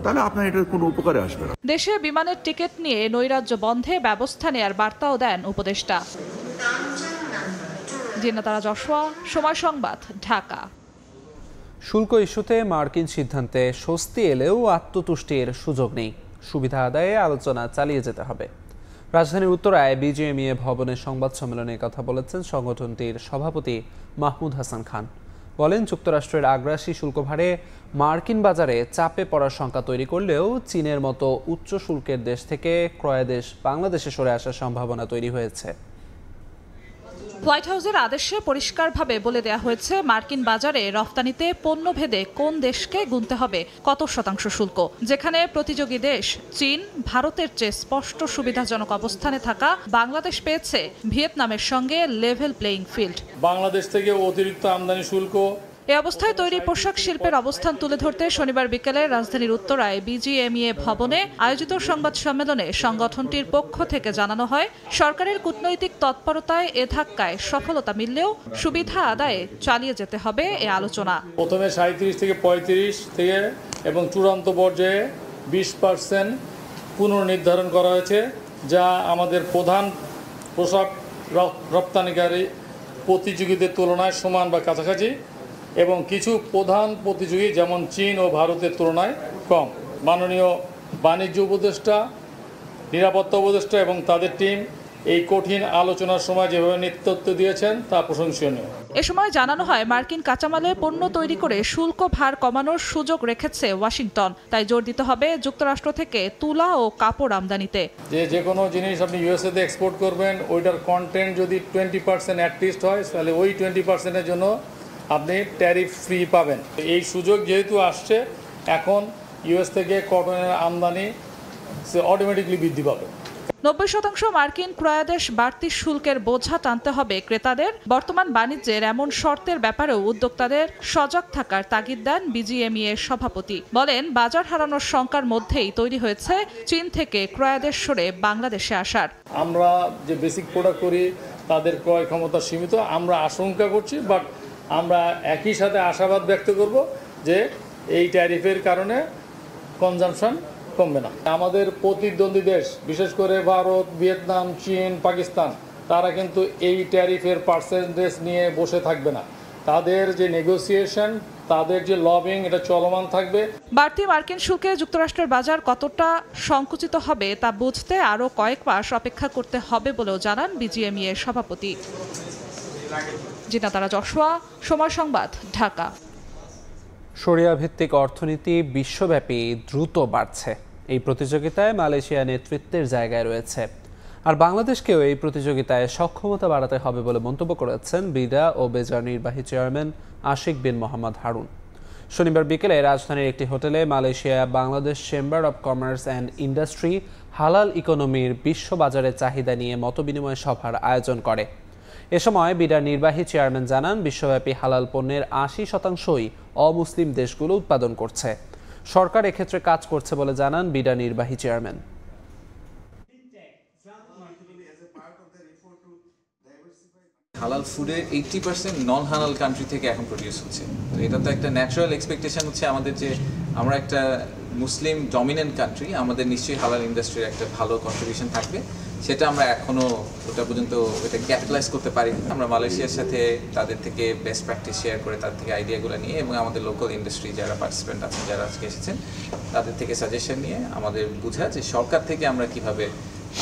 S5: তাহলে আপনার এটার কোনো উপকারে আসবে না।
S3: দেশে বিমানের টিকিট নিয়ে নৈরাজ্য বন্ধে ব্যবস্থা নেয়ার বার্তাও দেন উপদেষ্টা। জিনাতারা যশোয়া, সময় সংবাদ, ঢাকা।
S1: শুল্ক ইস্যুতে মার্কিন সিদ্ধান্তে স্বস্তি এলেও আত্মতুষ্টির সুযোগ নেই। সুবিধা আদায়ে আলোচনা চালিয়ে যেতে হবে। রাজধানীর উত্তরায় বিজিএমইএ ভবনে সংবাদ সম্মেলনে কথা বলেছেন সংগঠনটির সভাপতি মাহমুদ হাসান খান। বলেন, যুক্তরাষ্ট্রের আগ্রাসী শুল্কভারে মার্কিন বাজারে চাপে পড়ার শঙ্কা তৈরি করলেও চীনের মতো উচ্চ শুল্কের দেশ থেকে ক্রয়াদেশ বাংলাদেশে সরে আসার সম্ভাবনা তৈরি হয়েছে।
S3: হোয়াইট হাউসের আদেশে পরিষ্কারভাবে বলে দেওয়া হয়েছে, মার্কিন বাজারে রফতানিতে পণ্য ভেদে কোন দেশকে গুনতে হবে কত শতাংশ শুল্ক। যেখানে প্রতিযোগী দেশ চীন ভারতের চেয়ে স্পষ্ট সুবিধাজনক অবস্থানে থাকা বাংলাদেশ পেয়েছে ভিয়েতনামের সঙ্গে লেভেল প্লেইং ফিল্ড।
S25: বাংলাদেশ থেকে অতিরিক্ত আমদানি শুল্ক।
S3: এ অবস্থায় তৈরি পোশাক শিল্পের অবস্থান তুলে ধরতে শনিবার বিকেলে রাজধানীর উত্তরায় বিজিএমইএ ভবনে আয়োজিত সংবাদ সম্মেলনে সংগঠনটির পক্ষ থেকে জানানো হয়, সরকারের কূটনৈতিক তৎপরতায় এ ধাক্কায় সফলতা মিললেও সুবিধা আদায়ে চালিয়ে যেতে হবে এ আলোচনা।
S25: প্রথমে 37 থেকে 35 থেকে এবং চূড়ান্ত পর্যায়ে 20% পুনর্নির্ধারণ করা হয়েছে, যা আমাদের প্রধান পোশাক রপ্তানিকারী প্রতিযোগীদের তুলনায় সমান বা কাছাকাছি এবং কিছু প্রধান প্রতিযোগী যেমন চীন ও ভারতের তুলনায় কম। মাননীয় বাণিজ্য উপদেষ্টা, নিরাপত্তা উপদেষ্টা এবং তাদের টিম এই কঠিন আলোচনার সময় যেভাবে নেতৃত্ব দিয়েছেন তা প্রশংসনীয়।
S3: এ সময় জানানো হয়, মার্কিন কাঁচামালে পণ্য তৈরি করে শুল্ক ভার কমানোর সুযোগ রেখেছে ওয়াশিংটন। তাই জোর দিতে হবে যুক্তরাষ্ট্র থেকে তুলা ও কাপড় আমদানিতে।
S25: যে কোনো জিনিস আপনি ইউএসএতে এক্সপোর্ট করবেন, ওইটার কন্টেন্ট যদি 20% অ্যাটলিস্ট হয় তাহলে ওই 20%-এর জন্য আপনি ট্যারিফ ফ্রি পাবেন। এই সুযোগ যেহেতু আসছে, এখন ইউএস থেকে কটনের আমদানি সে অটোমেটিকলি বৃদ্ধি পাবে।
S3: 90% মার্কিন ক্রয়াদেশ বাড়তি শুল্কের বোঝা টানতে হবে ক্রেতাদের। বর্তমান বাণিজ্যের এমন শর্তের ব্যাপারেও উদ্যোক্তাদের সজাগ থাকার তাগিদ দেন বিজিএমইএর সভাপতি। বলেন, বাজার হারানোর শঙ্কার মধ্যেই তৈরি হয়েছে চীন থেকে ক্রয়াদেশ সরে বাংলাদেশে আসার।
S25: আমরা যে বেসিক প্রোডাক্ট করি তাদের ক্রয় ক্ষমতা সীমিত, আমরা আশঙ্কা করছি, বাট আমরা একই সাথে আশাবাদ ব্যক্ত করব যে এই ট্যারিফের কারণে কনজাম্পশন কমবে না। আমাদের প্রতিদ্বন্দ্বী দেশ, বিশেষ করে ভারত, ভিয়েতনাম, চীন, পাকিস্তান, তারা কিন্তু এই ট্যারিফের পার্সেন্টেজ নিয়ে বসে থাকবে না। তাদের যে নেগোসিয়েশন, তাদের যে লবিং, এটা চলমান থাকবে।
S3: বাড়তি মার্কিন শুল্কে যুক্তরাষ্ট্রের বাজার কতটা সংকুচিত হবে তা বুঝতে আরও কয়েক মাস অপেক্ষা করতে হবে বলেও জানান বিজিএমইএর সভাপতি। জিনাতারা যশোয়া, সময় সংবাদ, ঢাকা।
S1: শরিয়া ভিত্তিক অর্থনীতি বিশ্বব্যাপী দ্রুত বাড়ছে। এই প্রতিযোগিতায় মালয়েশিয়া নেতৃত্বের জায়গায় রয়েছে, আর বাংলাদেশকেও এই প্রতিযোগিতায় সক্ষমতা বাড়াতে হবে বলে মন্তব্য করেছেন বিডা ও বেজার নির্বাহী চেয়ারম্যান আশিক বিন মোহাম্মদ হারুন। শনিবার বিকেলে রাজধানীর একটি হোটেলে Malaysia Bangladesh chamber of commerce and industry হালাল ইকোনমির বিশ্ববাজারে চাহিদা নিয়ে মতবিনিময় সভার আয়োজন করে। এ সময় বিডার নির্বাহী চেয়ারম্যান জানান, বিশ্বব্যাপী হালাল পণ্যের 80%ই অমুসলিম দেশগুলো উৎপাদন করছে। সরকার এক্ষেত্রে কাজ করছে বলে জানান বিডা নির্বাহী চেয়ারম্যান।
S6: হালাল ফুডের 80% নন হালাল কান্ট্রি থেকে এখন প্রডিউস হচ্ছে। তো এটা তো একটা ন্যাচারাল এক্সপেকটেশন হচ্ছে আমাদের, যে আমরা একটা মুসলিম ডমিনেন্ট কান্ট্রি, আমাদের নিশ্চয়ই হালাল ইন্ডাস্ট্রির একটা ভালো কন্ট্রিবিউশন থাকবে। সেটা আমরা এখনও ওটা পর্যন্ত ওটা ক্যাপিটালাইজ করতে পারিনি। আমরা মালয়েশিয়ার সাথে তাদের থেকে বেস্ট প্র্যাকটিস শেয়ার করে তাদের থেকে আইডিয়াগুলো নিয়ে এবং আমাদের লোকাল ইন্ডাস্ট্রি যারা পার্টিসিপেন্ট আছেন, যারা আজকে এসেছেন, তাদের থেকে সাজেশন নিয়ে আমাদের বোঝা যে সরকার থেকে আমরা কিভাবে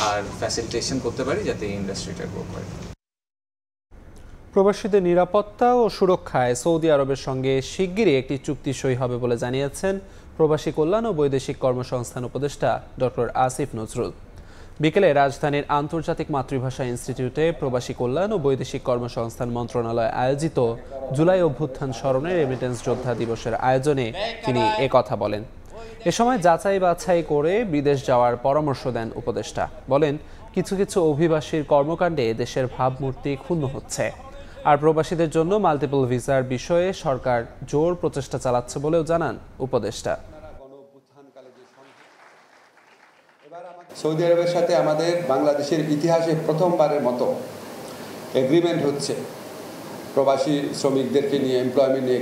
S6: আর ফ্যাসিলিটেশন করতে পারি যাতে এই ইন্ডাস্ট্রিটা গ্রো করে।
S1: প্রবাসীদের নিরাপত্তা ও সুরক্ষায় সৌদি আরবের সঙ্গে শিগগিরই একটি চুক্তি সই হবে বলে জানিয়েছেন প্রবাসী কল্যাণ ও বৈদেশিক কর্মসংস্থান উপদেষ্টা ডক্টর আসিফ নজরুল। বিকেলে রাজধানীর আন্তর্জাতিক মাতৃভাষা ইনস্টিটিউটে প্রবাসী কল্যাণ ও বৈদেশিক কর্মসংস্থান মন্ত্রণালয় আয়োজিত জুলাই অভ্যুত্থান স্মরণে রেমিটেন্স যোদ্ধা দিবসের আয়োজনে তিনি একথা বলেন। এ সময় যাচাই বাছাই করে বিদেশ যাওয়ার পরামর্শ দেন উপদেষ্টা। বলেন, কিছু কিছু অভিবাসীর কর্মকাণ্ডে দেশের ভাবমূর্তি ক্ষুণ্ণ হচ্ছে, আর প্রবাসীদের জন্য মাল্টিপল ভিসার বিষয়ে সরকার জোর প্রচেষ্টা চালাচ্ছে বলেও জানান উপদেষ্টা।
S7: সৌদি আরবের সাথে আমাদের বাংলাদেশের ইতিহাসে প্রথমবারের মতো এগ্রিমেন্ট হচ্ছে, প্রবাসী শ্রমিকদেরকে নিয়ে এমপ্লয়মেন্ট নিয়ে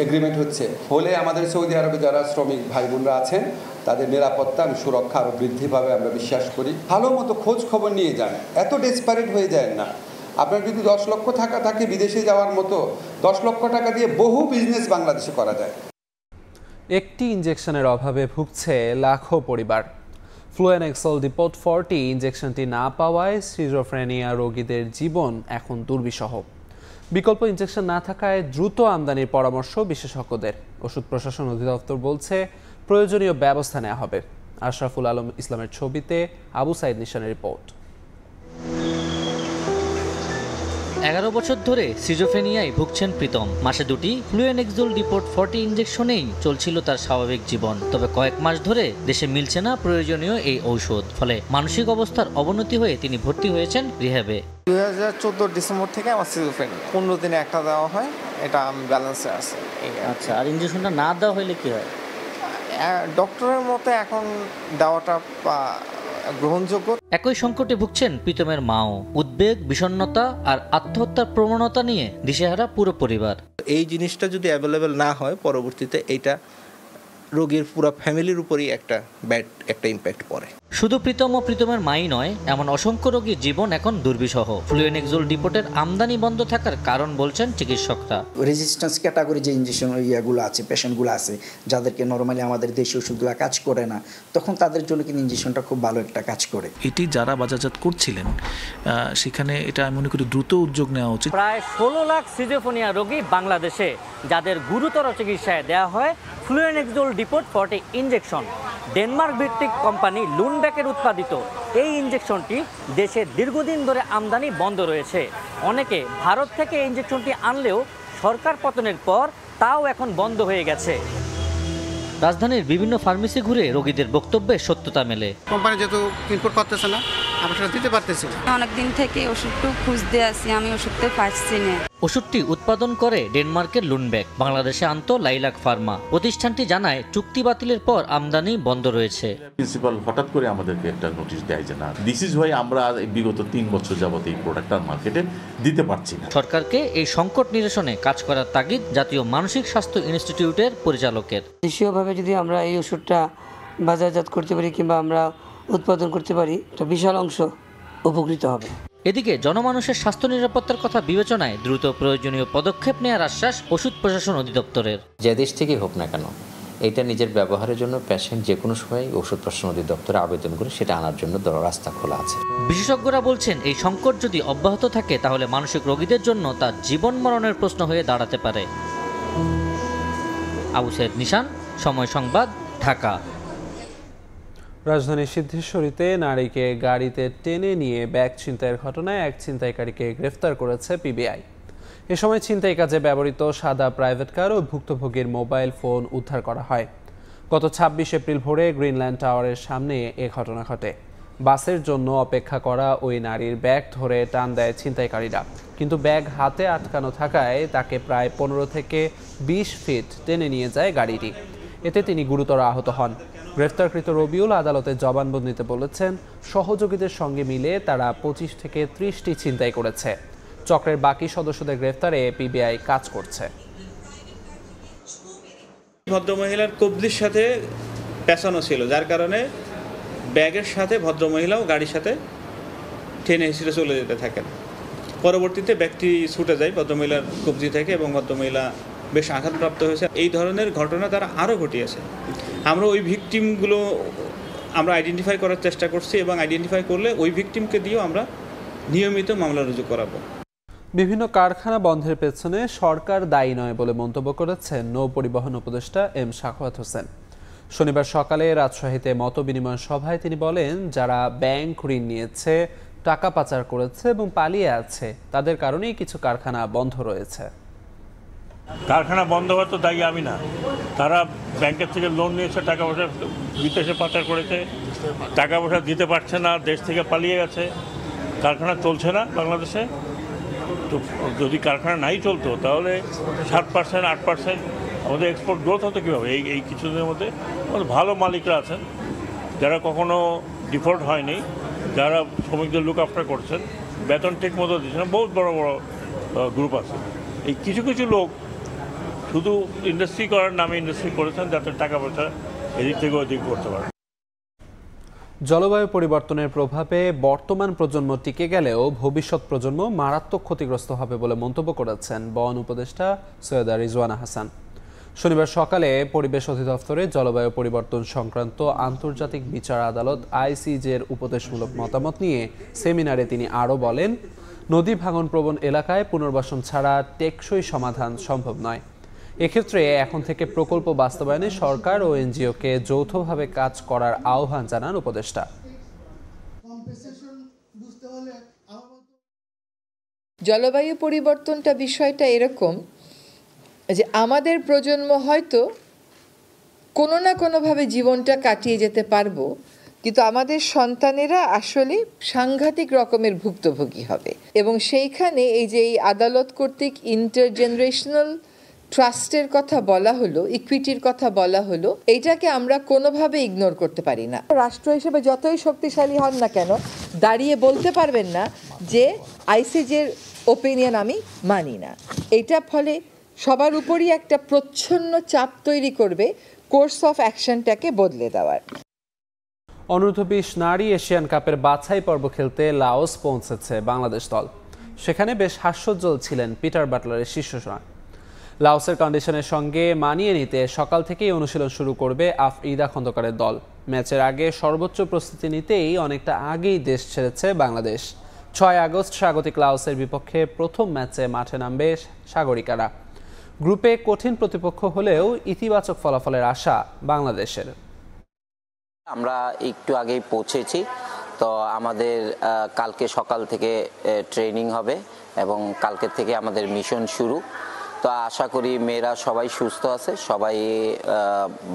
S7: এগ্রিমেন্ট হচ্ছে। ফলে আমাদের সৌদি আরবে যারা শ্রমিক ভাই বোনরা আছেন তাদের নিরাপত্তা এবং সুরক্ষা আরও বৃদ্ধি পাবে আমরা বিশ্বাস করি। ভালো মতো খোঁজ খবর নিয়ে যান, এত ডেসপারেট হয়ে যায় না। আপনার যদি 10 লক্ষ টাকা থাকে বিদেশে যাওয়ার মতো, 10 লক্ষ টাকা দিয়ে বহু বিজনেস বাংলাদেশে করা যায়।
S1: একটি ইনজেকশনের অভাবে ভুগছে লাখো পরিবার। ফ্লুয়েনেক্সল ডিপোট 40 ইনজেকশনটি না পাওয়ায় সিজোফ্রেনিয়া রোগীদের জীবন এখন দুর্বিষহ। বিকল্প ইনজেকশন না থাকায় দ্রুত আমদানির পরামর্শ বিশেষজ্ঞদের। ওষুধ প্রশাসন অধিদপ্তর বলছে প্রয়োজনীয় ব্যবস্থা নেওয়া হবে। আশরাফুল আলম ইসলামের ছবিতে আবু সাইদ নিশানের রিপোর্ট।
S8: 11 বছর ধরে সিজোফ্রেনিয়ায় ভুগছেন প্রীতম। মাসে 2টি ফ্লুয়েনেক্সল ডিপোট 40 ইনজেকশনেই চলছিল তার স্বাভাবিক জীবন। তবে কয়েক মাস ধরে দেশে মিলছে না প্রয়োজনীয় এই ঔষধ। ফলে মানসিক অবস্থার অবনতি হয়ে তিনি ভর্তি হয়েছেন রিহ্যাবে।
S10: 2014 ডিসেম্বর থেকে আমার সিজোফ্রেনিয়া 15 দিনে একটা দেওয়া হয়, এটা আমি ব্যালেন্সে আছে।
S8: আচ্ছা, আর ইনজেকশনটা না দেওয়া হলে কি হয়?
S10: ডক্টরের মতে এখন দেওয়াটা গ্রহণযোগ্য।
S8: একই সংকটে ভুগছেন প্রীতমের মাও। উদ্বেগ, বিষণ্ণতা আর আত্মহত্যার প্রবণতা নিয়ে দিশেহারা পুরো পরিবার।
S10: এই জিনিসটা যদি অ্যাভেলেবেল না হয় পরবর্তীতে এইটা রোগীর পুরো ফ্যামিলির উপরই একটা ব্যাড ইম্প্যাক্ট পড়ে।
S8: শুধু প্রীতম ও প্রীতমের মাই নয়, এমন অসংখ্য রোগীর জীবন এখন দুর্বিষহ। ফ্লুয়েনেক্সল ডিপোটের আমদানি বন্ধ থাকার কারণ বলছেন চিকিৎসকরা।
S11: রেজিস্ট্যান্স ক্যাটাগরি যে ইনজেকশন ইয়াগুলো আছে, পেশেন্টগুলো আছে যাদেরকে নর্মালি আমাদের দেশীয় ওষুধগুলো কাজ করে না, তখন তাদের জন্য কিন্তু ইনজেকশনটা খুব ভালো একটা কাজ করে।
S12: এটি যারা বাজারজাত করছিলেন সেখানে এটা আমি মনে করি দ্রুত উদ্যোগ নেওয়া উচিত।
S8: প্রায় 16 লাখ সিজোফ্রেনিয়া রোগী বাংলাদেশে, যাদের গুরুতর চিকিৎসায় দেওয়া হয় ফ্লুয়েনেক্সল ডিপোট 40 ইনজেকশন। ডেনমার্ক ভিত্তিক কোম্পানি লুনব্যাকের উৎপাদিত এই ইনজেকশনটি দেশে দীর্ঘদিন ধরে আমদানি বন্ধ রয়েছে। অনেকে ভারত থেকে এই ইনজেকশনটি আনলেও সরকার পতনের পর তাও এখন বন্ধ হয়ে গেছে। রাজধানীর বিভিন্ন ফার্মেসি ঘুরে রোগীদের বক্তব্যে সত্যতা মেলে।
S10: কোম্পানি যেহেতু ইনপুট করতেছে না, আমরা সেটা দিতে পারতেছি না।
S27: অনেকদিন থেকে ওষুধটা খুঁজতে আসি, আমি ওষুধটা পাচ্ছি না।
S8: ওষুধটি উৎপাদন করে ডেনমার্কের লুনব্যাক, বাংলাদেশে আনত লাইলাক ফার্মা। প্রতিষ্ঠানটি জানায় চুক্তি বাতিলের পর আমদানি বন্ধ রয়েছে।
S28: প্রিন্সিপাল হঠাৎ করে আমাদেরকে একটা নোটিশ দেয় যে না, দিস ইজ ওয়াই আমরা বিগত 3 বছর যাবত এই প্রোডাক্টটা মার্কেটে দিতে পারছি না।
S8: সরকারকে এই সংকট নিরসনে কাজ করার তাগিদ জাতীয় মানসিক স্বাস্থ্য ইনস্টিটিউটের পরিচালকের।
S27: দেশীয়ভাবে যদি আমরা এই ওষুধটা বাজারজাত করতে পারি কিংবা আমরা উৎপাদন করতে পারি, একটা বিশাল অংশ উপকৃত হবে।
S8: এদিকে জনমানুষের স্বাস্থ্য নিরাপত্তার কথা বিবেচনায় দ্রুত প্রয়োজনীয় পদক্ষেপ নেওয়ার আশ্বাস ওষুধ প্রশাসন অধিদপ্তরের।
S29: যে দেশ থেকে হোক না কেন, এটা নিজের ব্যবহারের জন্য পেশেন্ট যে কোনো সময় ওষুধ প্রশাসন অধিদপ্তরে আবেদন করে সেটা আনার জন্য রাস্তা খোলা আছে।
S8: বিশেষজ্ঞরা বলছেন এই সংকট যদি অব্যাহত থাকে তাহলে মানসিক রোগীদের জন্য তা জীবন মরণের প্রশ্ন হয়ে দাঁড়াতে পারে। আবু সাইদ নিশান, সময় সংবাদ, ঢাকা।
S1: রাজধানীর সিদ্ধেশ্বরীতে নারীকে গাড়িতে টেনে নিয়ে ব্যাগ ছিনতাইয়ের ঘটনায় এক ছিনতাইকারীকে গ্রেফতার করেছে পিবিআই। এ সময় ছিনতাই কাজে ব্যবহৃত সাদা প্রাইভেট কার ও ভুক্তভোগীর মোবাইল ফোন উদ্ধার করা হয়। গত 26 এপ্রিল ভোরে গ্রিনল্যান্ড টাওয়ারের সামনে এ ঘটনা ঘটে। বাসের জন্য অপেক্ষা করা ওই নারীর ব্যাগ ধরে টান দেয় ছিনতাইকারীরা, কিন্তু ব্যাগ হাতে আটকানো থাকায় তাকে প্রায় 15 থেকে 20 ফিট টেনে নিয়ে যায় গাড়িটি। এতে তিনি গুরুতর আহত হন। গ্রেফতারকৃত রবিউল আদালতে জবানবন্দিতে বলেছেন, সহযোগীদের সঙ্গে মিলে তারা 25 থেকে 30টি ছিনতাই করেছে। চক্রের বাকি সদস্যদের গ্রেফতারে পিবিআই কাজ করছে।
S2: ভদ্রমহিলার কবজির সাথে পেঁচানো ছিল, যার কারণে ব্যাগের সাথে ভদ্রমহিলাও গাড়ির সাথে টেনে হিসেবে চলে যেতে থাকেন। পরবর্তীতে ব্যক্তি ছুটে যায় ভদ্রমহিলার কবজি থেকে এবং ভদ্রমহিলা বেশ আঘাতপ্রাপ্ত হয়েছে। এই ধরনের ঘটনা তারা আরও ঘটিয়েছে। আমরা ওই ভিকটিমগুলো আমরা আইডেন্টিফাই করার চেষ্টা করছি এবং আইডেন্টিফাই করলে ওই ভিকটিমকে দিয়েও আমরা নিয়মিত মামলা রুজু করাবো।
S1: বিভিন্ন কারখানা বন্ধের পেছনে সরকার দায়ী নয় বলে মন্তব্য করেছেন নৌ পরিবহন উপদেষ্টা এম সাখাওয়াত হোসেন। শনিবার সকালে রাজশাহীতে মতবিনিময় সভায় তিনি বলেন, যারা ব্যাংক ঋণ নিয়েছে, টাকা পাচার করেছে এবং পালিয়ে আছে, তাদের কারণেই কিছু কারখানা বন্ধ রয়েছে।
S4: কারখানা বন্ধ হওয়ার তো দায়ী আমি না। তারা ব্যাংকের থেকে লোন নিয়েছে, টাকা পয়সা বিদেশে পাচার করেছে, টাকা পয়সা দিতে পারছে না, দেশ থেকে পালিয়ে গেছে, কারখানা চলছে না বাংলাদেশে। তো যদি কারখানা নাই চলতো তাহলে 7%, 8% আমাদের এক্সপোর্ট গ্রোথ হতো কীভাবে? এই কিছুদিনের মধ্যে আমাদের ভালো মালিকরা আছেন যারা কখনো ডিফল্ট হয়নি, যারা শ্রমিকদের লুক আফটার করছেন, বেতন ঠিক মতো দিচ্ছেন, বহুত বড় বড় গ্রুপ আছে। এই কিছু কিছু লোক শুধু ইন্ডাস্ট্রি করার নামে ইন্ডাস্ট্রি করেছেন যাতে টাকা পয়সা এদিক থেকে ওদিক করতে পারে।
S1: জলবায়ু পরিবর্তনের প্রভাবে বর্তমান প্রজন্ম টিকে গেলেও ভবিষ্যৎ প্রজন্ম মারাত্মক ক্ষতিগ্রস্ত হবে বলে মন্তব্য করেছেন বন উপদেষ্টা সৈয়দা রিজওয়ানা হাসান। শনিবার সকালে পরিবেশ অধিদপ্তরে জলবায়ু পরিবর্তন সংক্রান্ত আন্তর্জাতিক বিচার আদালত আইসিজের উপদেশমূলক মতামত নিয়ে সেমিনারে তিনি আরও বলেন, নদী ভাঙন প্রবণ এলাকায় পুনর্বাসন ছাড়া টেকসই সমাধান সম্ভব নয়। এক্ষেত্রে এখন থেকে প্রকল্প বাস্তবায়নে সরকার ও এনজিওকে যৌথভাবে কাজ করার আহ্বান জানান উপদেষ্টা।
S9: জলবায়ু পরিবর্তনটা বিষয়টা এরকম যে আমাদের প্রজন্ম হয়তো কোনো না কোনোভাবে জীবনটা কাটিয়ে যেতে পারবো, কিন্তু আমাদের সন্তানেরা আসলে সাংঘাতিক রকমের ভুক্তভোগী হবে। এবং সেইখানে এই যে এই আদালত কর্তৃক ইন্টারজেনারেশনাল ট্রাস্টের কথা বলা হলো, ইকুইটির কথা বলা হলো, এইটাকে আমরা কোনোভাবে ইগনোর করতে পারি না। রাষ্ট্র হিসেবে যতই শক্তিশালী হন না কেন, দাঁড়িয়ে বলতে পারবেন না যে আইসিজের ওপিনিয়ন আমি মানি না। এটা ফলে সবার উপরই একটা প্রচ্ছন্ন চাপ তৈরি করবে কোর্স অফ অ্যাকশনটাকে বদলে দেওয়ার।
S1: অনূর্ধ্ব-20 নারী এশিয়ান কাপের বাছাই পর্ব খেলতে লাওস পৌঁছেছে বাংলাদেশ দল। সেখানে বেশ হাস্যোজ্জ্বল ছিলেন পিটার বাটলারের শিষ্যরা। লাওসের কন্ডিশনের সঙ্গে মানিয়ে নিতে সকাল থেকেই অনুশীলন শুরু করবে আফরিদা খন্দকারের দল। ম্যাচের আগে সর্বোচ্চ প্রস্তুতি নিতেই অনেকটা আগেই দেশ ছেড়েছে বাংলাদেশ। 6 আগস্ট স্বাগতিক লাওসের বিপক্ষে প্রথম ম্যাচে মাঠে নামবে সাগরিকারা। গ্রুপে কঠিন প্রতিপক্ষ হলেও ইতিবাচক ফলাফলের আশা বাংলাদেশের।
S13: আমরা একটু আগেই পৌঁছেছি, তো আমাদের কালকে সকাল থেকে ট্রেনিং হবে এবং কালকে থেকে আমাদের মিশন শুরু। তো আশা করি মেয়েরা সবাই সুস্থ আছে, সবাই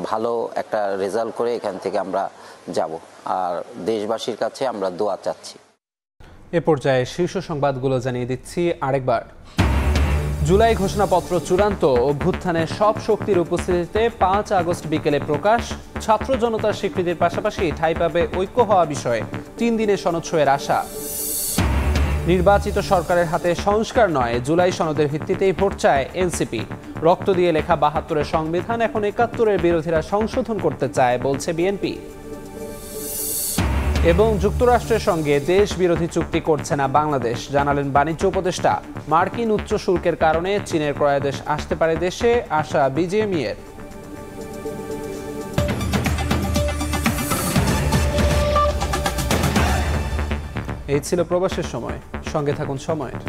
S13: ভালো একটা রেজাল্ট করে এখান থেকে আমরা যাব। আর দেশবাসীর কাছে আমরা দোয়া চাচ্ছি।
S1: এ পর্যায়ে শীর্ষ সংবাদগুলো জানিয়ে দিচ্ছি আরেকবার। জুলাই ঘোষণাপত্র চূড়ান্ত, অভ্যুত্থানের সব শক্তির উপস্থিতিতে 5 আগস্ট বিকেলে প্রকাশ। ছাত্র জনতার স্বীকৃতির পাশাপাশি ঠাঁই পাবে ঐক্য হওয়া বিষয়ে 3 দিনের সনদ সইয়ের আশা। নির্বাচিত সরকারের হাতে সংস্কার নয়, জুলাই সনদের ভিত্তিতেই ভোট চায় এনসিপি। রক্ত দিয়ে লেখা 72-এর সংবিধান এখন 71-এর বিরোধীরা সংশোধন করতে চায় বলছে বিএনপি। এবং যুক্তরাষ্ট্রের সঙ্গে দেশ বিরোধী চুক্তি করছে না বাংলাদেশ, জানালেন বাণিজ্য উপদেষ্টা। মার্কিন উচ্চ শুল্কের কারণে চীনের ক্রয়াদেশ আসতে পারে দেশে, আশা বিজিএমইএর। এই ছিল প্রবাসের সময়। সঙ্গে থাকুন সময়ের।